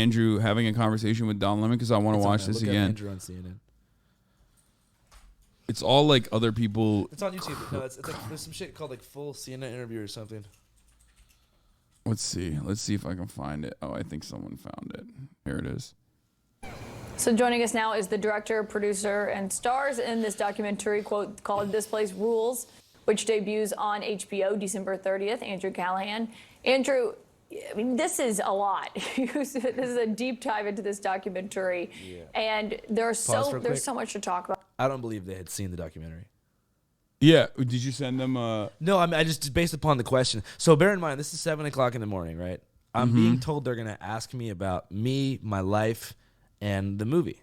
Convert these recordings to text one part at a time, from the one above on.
Andrew having a conversation with Don Lemon because I want to watch this again. Andrew on CNN. It's all like other people. It's on YouTube. No, it's like, there's some shit called like full CNN interview or something. Let's see. Let's see if I can find it. Oh, I think someone found it. Here it is. So joining us now is the director, producer, and stars in this documentary called This Place Rules, which debuts on HBO December 30th, Andrew Callahan. Andrew, I mean, this is a lot. This is a deep dive into this documentary, and there's so much to talk about. I don't believe they had seen the documentary. Yeah. Did you send them? No, I mean, I just based upon the question. So bear in mind, this is 7 o'clock in the morning, right? I'm being told they're going to ask me about me, my life, and the movie.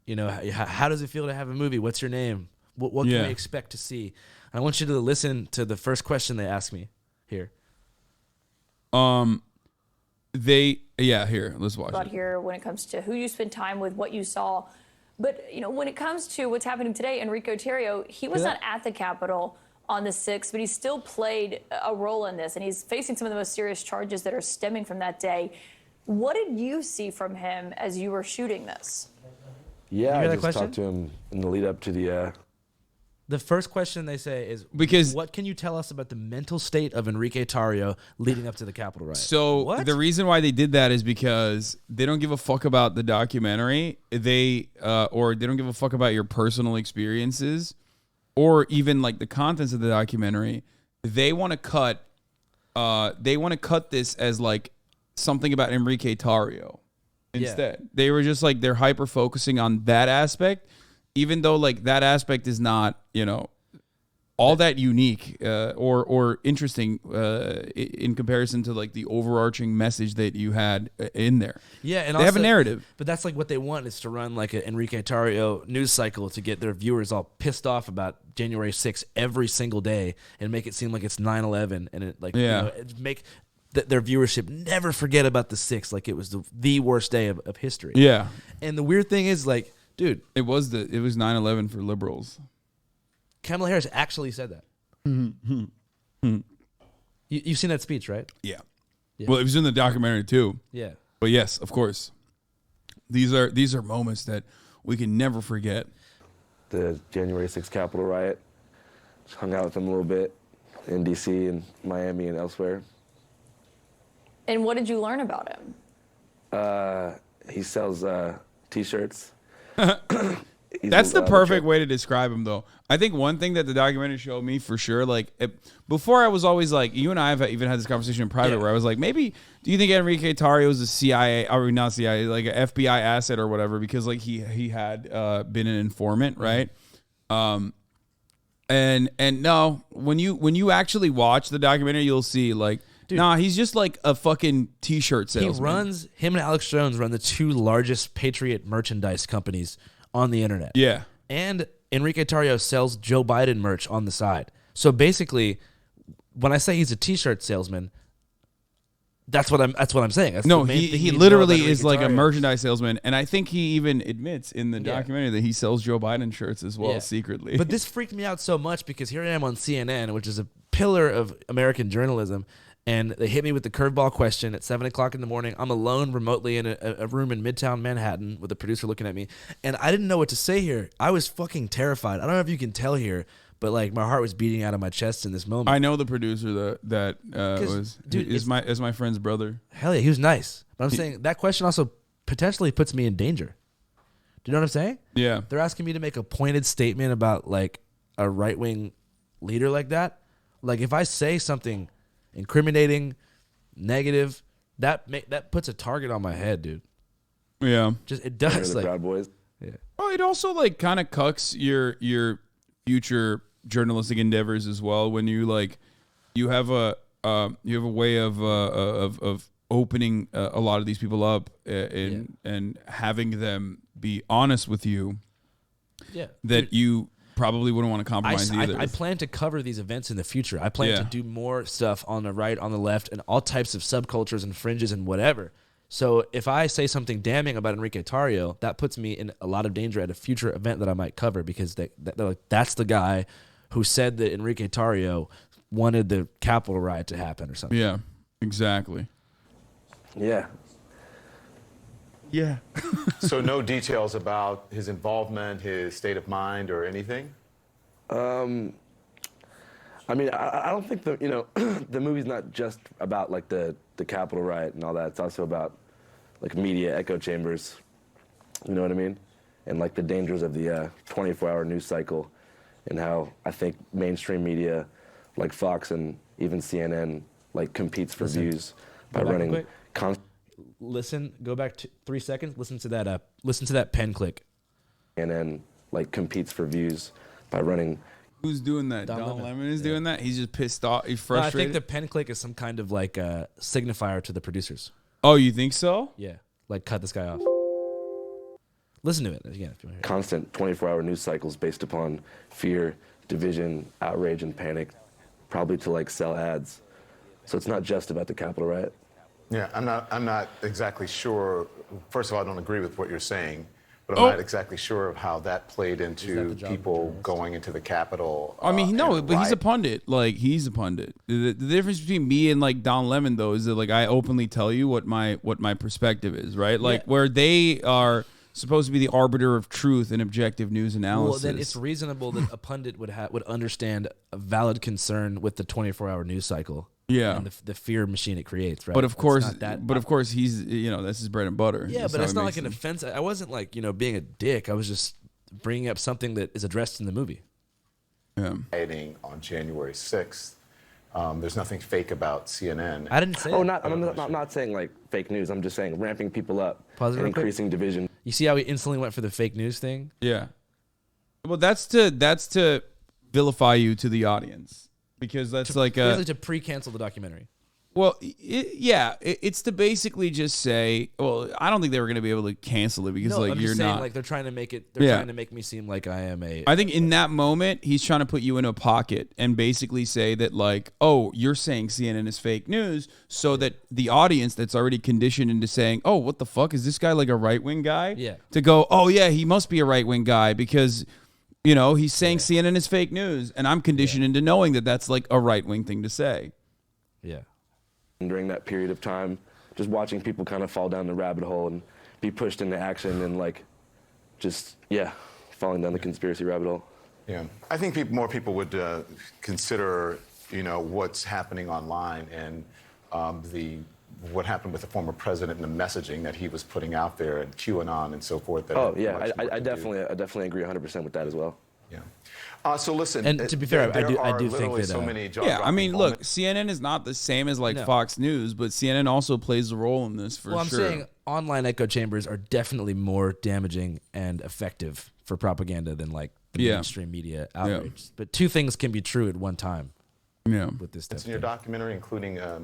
You know, how does it feel to have a movie? What's your name? What can we expect to see? And I want you to listen to the first question they asked me here. Here, let's watch About it. here when it comes to who you spend time with, what you saw. But, you know, when it comes to what's happening today, Enrique Tarrio, he was not at the Capitol on the 6th, but he still played a role in this, and he's facing some of the most serious charges that are stemming from that day. What did you see from him as you were shooting this? Yeah, I just talked to him in the lead up to The first question they say is, Because- what can you tell us about the mental state of Enrique Tarrio leading up to the Capitol riot? So the reason why they did that is because they don't give a fuck about the documentary. Or they don't give a fuck about your personal experiences or even like the contents of the documentary. They want to cut this as like something about Enrique Tarrio instead. They were just like, they're hyper focusing on that aspect, even though like that aspect is not, you know, all that unique or interesting in comparison to like the overarching message that you had in there. Yeah, and they have a also- narrative. But that's like what they want, is to run like an Enrique Tarrio news cycle to get their viewers all pissed off about January 6th every single day and make it seem like it's 9/11 and it like you know, make their viewership never forget about the 6th like it was the worst day of history. Yeah. And the weird thing is, like, dude, it was 9/11 for liberals. Kamala Harris actually said that. You've seen that speech, right? Yeah. Well, it was in the documentary too. Yeah. But yes, of course. These are moments that we can never forget. the January 6th Capitol riot. Just hung out with him a little bit in D.C. and Miami and elsewhere. And what did you learn about him? He sells T-shirts. That's the perfect way to describe him, though. I think one thing that the documentary showed me for sure, like, before I was always like, you and I have even had this conversation in private where I was like, maybe, do you think Enrique Tarrio is a CIA, or not CIA, like an FBI asset or whatever, because like he had been an informant, right? And no, when you actually watch the documentary, you'll see like, dude, nah, he's just like a fucking T-shirt salesman. Him and Alex Jones run the two largest Patriot merchandise companies on the internet. Yeah. And Enrique Tarrio sells Joe Biden merch on the side. So basically, when I say he's a T-shirt salesman, that's what I'm saying. That's no, the main thing he you need to literally know about is like Enrique a Tarrio. merchandise salesman, and I think he even admits in the documentary that he sells Joe Biden shirts as well, secretly. But this freaked me out so much because here I am on CNN, which is a pillar of American journalism, and they hit me with the curveball question at 7 o'clock in the morning. I'm alone remotely in a room in Midtown Manhattan with the producer looking at me, and I didn't know what to say here. I was fucking terrified. I don't know if you can tell here, but like my heart was beating out of my chest in this moment. I know the producer that was dude, is my friend's brother. Hell yeah, he was nice. But I'm saying that question also potentially puts me in danger. Do you know what I'm saying? Yeah. They're asking me to make a pointed statement about like a right-wing leader like that. Like if I say something incriminating, negative, that puts a target on my head, dude. Yeah. Just it does. The like, Proud Boys. Yeah. Well, it also like kind of cucks your future journalistic endeavors as well when you like you have a way of opening a lot of these people up and having them be honest with you. Yeah. That you probably wouldn't want to compromise either. I plan to cover these events in the future. I plan to do more stuff on the right, on the left, and all types of subcultures and fringes and whatever. So if I say something damning about Enrique Tarrio, that puts me in a lot of danger at a future event that I might cover because they're like, that's the guy who said that Enrique Tarrio wanted the Capitol riot to happen or something. Yeah, exactly. Yeah. Yeah. So no details about his involvement, his state of mind, or anything? I mean, I don't think the movie's not just about like the Capitol riot and all that. It's also about like media echo chambers. You know what I mean? And like the dangers of the 24-hour news cycle, and how I think mainstream media, like Fox and even CNN, like competes for views by Go back real running quick. constant. Listen, go back to 3 seconds. Listen to that. Listen to that pen click. CNN like competes for views by running. Who's doing that? Don Don Lemon. Lemon is doing that. He's just pissed off. He's No, I frustrated. think the pen click is some kind of like signifier to the producers. Oh, you think so? Yeah, like cut this guy off. Listen to it again if you want to hear Constant 24-hour news cycles based upon fear, division, outrage, and panic, probably to like sell ads. So it's not just about the Capitol riot. Yeah, I'm not exactly sure. First of all, I don't agree with what you're saying, but I'm not exactly sure of how that played into job of a people journalist? going into the Capitol. I mean, no, and but he's a riot. pundit. Like, he's a pundit. The difference between me and like Don Lemon, though, is that like I openly tell you what my perspective is, right? Like where they are supposed to be the arbiter of truth and objective news Well, analysis. then it's reasonable that a pundit would understand a valid concern with the 24-hour news cycle. Yeah. and the fear machine it creates, right? but of It's course, not that. of course, he's that's his bread and butter. Yeah, That's but how it's he not makes like an it. offense. I wasn't like being a dick. I was just bringing up something that is addressed in the movie. Yeah. Rioting on January 6th. There's nothing fake about CNN. I didn't say. Oh, that. I'm not saying like fake news. I'm just saying ramping people up Pause it and real quick. increasing division. You see how he instantly went for the fake news thing? Yeah. Well, that's to vilify you to the audience, because that's like Basically to pre-cancel the documentary. well, it's to basically just say, well, I don't think they were going to be able to cancel it because No, like I'm you're just saying, not. like they're trying to make it. They're Yeah. trying to make me seem like I am a. I think in that moment, he's trying to put you in a pocket and basically say that, like, oh, you're saying CNN is fake news, so that the audience that's already conditioned into saying, oh, what the fuck? Is this guy like a right wing guy? Yeah. To go, oh, yeah, he must be a right wing guy because, he's saying CNN is fake news. And I'm conditioned into knowing that that's like a right wing thing to say. yeah. And during that period of time, just watching people kind of fall down the rabbit hole and be pushed into action and like just falling down the conspiracy rabbit hole. Yeah, I think more people would consider, what's happening online and what happened with the former president and the messaging that he was putting out there and QAnon and so forth. That Oh had yeah, much more I to do. definitely agree 100% with that as well. Yeah. So listen, And to be fair, I do think literally that, so many Yeah, I jaw-dropping mean, look, moments. CNN is not the same as like No. Fox News, but CNN also plays a role in this for Well, I'm sure. saying online echo chambers are definitely more damaging and effective for propaganda than like the Yeah. mainstream media outrage. But two things can be true at one time yeah. with this stuff. It's in your documentary, including a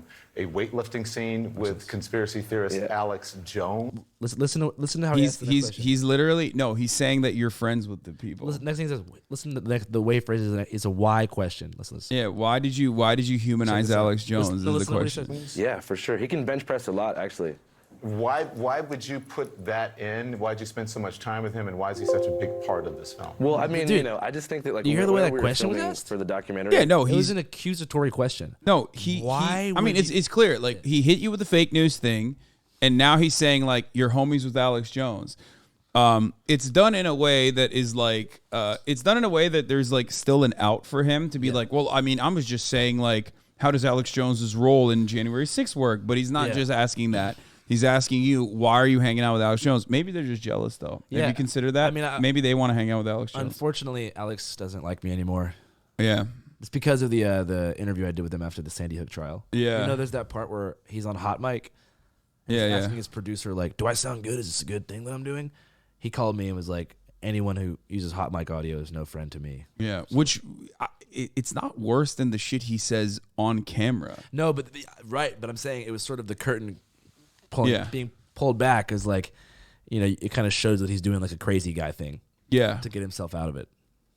weightlifting scene with conspiracy theorist Alex Jones. Listen to how he He's answers the next question. he's literally he's saying that you're friends with the people. Listen, next thing he says, listen to the way he phrases it. It's a why question. Listen. Yeah, why did you humanize this out. Alex Jones? Listen is the to what he question. says. Yeah, for sure. He can bench press a lot actually. Why would you put that in? Why'd you spend so much time with him, and why is he such a big part of this film? Well, I mean, Dude, I just think that like you hear the way when that we were question was filming asked? for the documentary. Yeah, no, It was he's an accusatory question. no he. Why I mean, would it's clear. Like he hit you with the fake news thing, and now he's saying like you're homies with Alex Jones. It's done in a way that is like it's done in a way that there's like still an out for him to be like, well, I mean, I was just saying like, how does Alex Jones's role in January 6th work? But he's not Yeah. just asking that. He's asking you, why are you hanging out with Alex Jones? Maybe they're just jealous though. Have Yeah. you considered that? I mean, maybe they want to hang out with Alex Jones. Unfortunately, Alex doesn't like me anymore. Yeah. It's because of the interview I did with him after the Sandy Hook trial. Yeah. There's that part where he's on Hot Mic. Yeah, yeah. Asking his producer, like, do I sound good? Is this a good thing that I'm doing? He called me and was like, anyone who uses Hot Mic audio is no friend to me. Yeah, which it's not worse than the shit he says on camera. No, but right. But I'm saying it was sort of the curtain being pulled back is like, it kind of shows that he's doing like a crazy guy thing Yeah, to get himself out of it.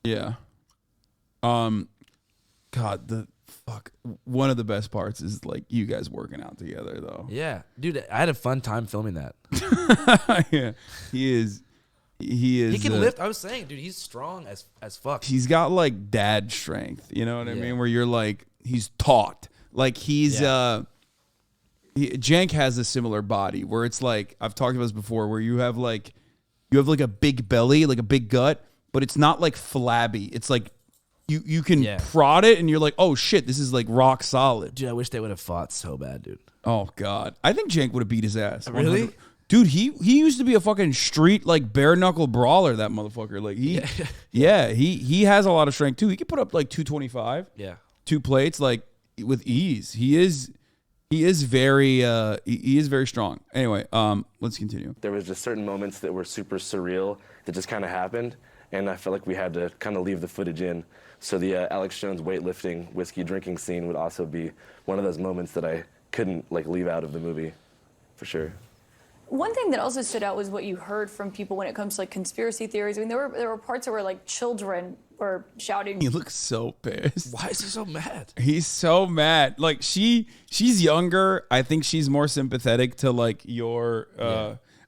yeah. God, one of the best parts is like you guys working out together though. Yeah, dude, I had a fun time filming that. Yeah, he is. He can lift. I was saying, dude, he's strong as fuck. He's got like dad strength. You know what I Yeah. mean? Where you're like, he's taut. Like he's Jank has a similar body where it's like I've talked about this before, where you have like a big belly, like a big gut, but it's not like flabby. It's like you can prod it and you're like, oh shit, this is like rock solid. Dude, I wish they would have fought so bad, dude. Oh god, I think Jank would have beat his ass. Really? 100%. Dude, he used to be a fucking street like bare knuckle brawler. That motherfucker, like he has a lot of strength too. He could put up like 225. Yeah, 2 plates like with ease. He is very strong. Anyway, let's continue. There was just certain moments that were super surreal that just kind of happened, and I felt like we had to kind of leave the footage in. So the Alex Jones weightlifting, whiskey drinking scene would also be one of those moments that I couldn't like leave out of the movie, for sure. One thing that also stood out was what you heard from people when it comes to like conspiracy theories. I mean, there were parts where like children were shouting. He looks so pissed. why is he so mad? He's so mad. Like she's younger. I think she's more sympathetic to like your.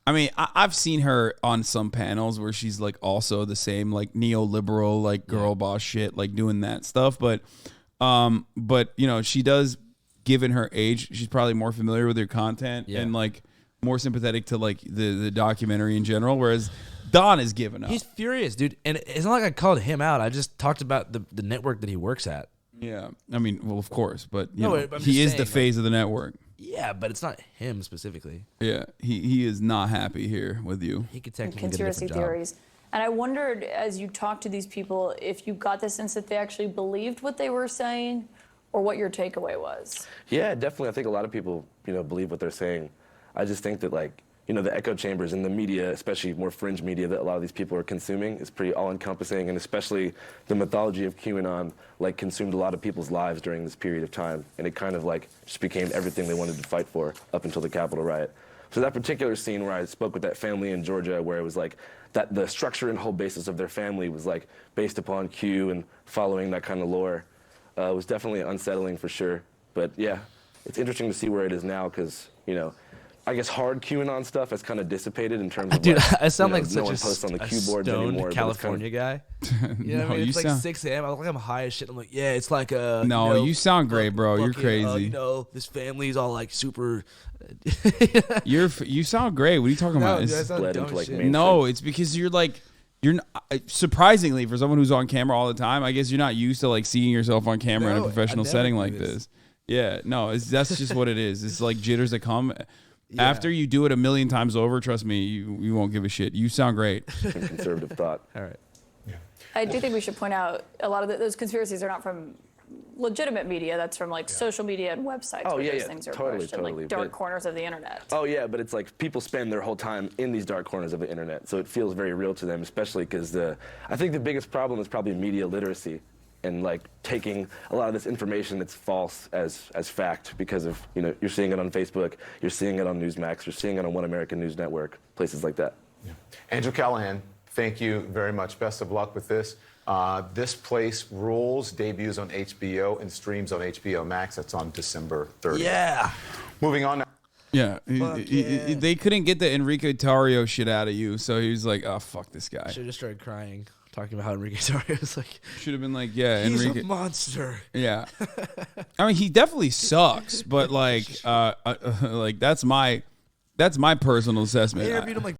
I mean, I've seen her on some panels where she's like also the same like neoliberal like girl boss shit, like doing that stuff. But you know, she does. Given her age, she's probably more familiar with your content and like more sympathetic to like the documentary in general. Whereas Don is giving up. He's furious, dude. And it's not like I called him out. I just talked about the network that he works at. Yeah, I mean, well, of course, but you No, know, I'm he just is saying, the face of the network. Yeah, but it's not him specifically. Yeah, he is not happy here with you. He could technically Conspiracy get a different theories. And I wondered, as you talked to these people, if you got the sense that they actually believed what they were saying, or what your takeaway was. Yeah, definitely. I think a lot of people, believe what they're saying. I just think that, like, the echo chambers and the media, especially more fringe media that a lot of these people are consuming, is pretty all-encompassing, and especially the mythology of QAnon, like, consumed a lot of people's lives during this period of time, and it kind of, like, just became everything they wanted to fight for up until the Capitol riot. So that particular scene where I spoke with that family in Georgia, where it was like that the structure and whole basis of their family was, like, based upon Q and following that kind of lore, was definitely unsettling for sure. But yeah, it's interesting to see where it is now because, I guess hard QAnon stuff has kind of dissipated in terms of Dude, like, I sound like no such one a, posts on the a Q boards stoned anymore. California guy. You know what I mean? It's like 6 a.m. I look like I'm high as shit. I'm like, yeah, it's like a. No, you sound great, bro. You're crazy. This family's all like super. You sound great. What are you talking about? dude, I It's- sound bled dumb into, like, shit. main- no, it's because you're surprisingly for someone who's on camera all the time. I guess you're not used to like seeing yourself on camera in a No, professional I never setting do like this. this. Yeah, no, that's just what it is. It's like jitters that come. After you do it a million times over, trust me, you won't give a shit. You sound great. conservative thought. All right. I do think we should point out a lot of those conspiracies are not from legitimate media. That's from like social media and websites Oh, where yeah, those yeah, things are totally, pushed in totally, like dark but- corners of the internet. Oh yeah, but it's like people spend their whole time in these dark corners of the internet, so it feels very real to them, especially because I think the biggest problem is probably media literacy and like taking a lot of this information that's false as fact because of you're seeing it on Facebook, you're seeing it on Newsmax, you're seeing it on One American News Network, places like that. Yeah. Andrew Callahan, thank you very much. Best of luck with this. This Place Rules debuts on HBO and streams on HBO Max. That's on December 30th. Yeah. Moving on now. Yeah, yeah. they couldn't get the Enrique Tarrio shit out of you, so he was like, "Oh fuck this guy." Should have just started crying, talking about how Enrique Tarrio is like, Should have been like, "Yeah, he's Enrique." a monster. Yeah, I mean he definitely sucks, but like, like that's my personal assessment. I interviewed him like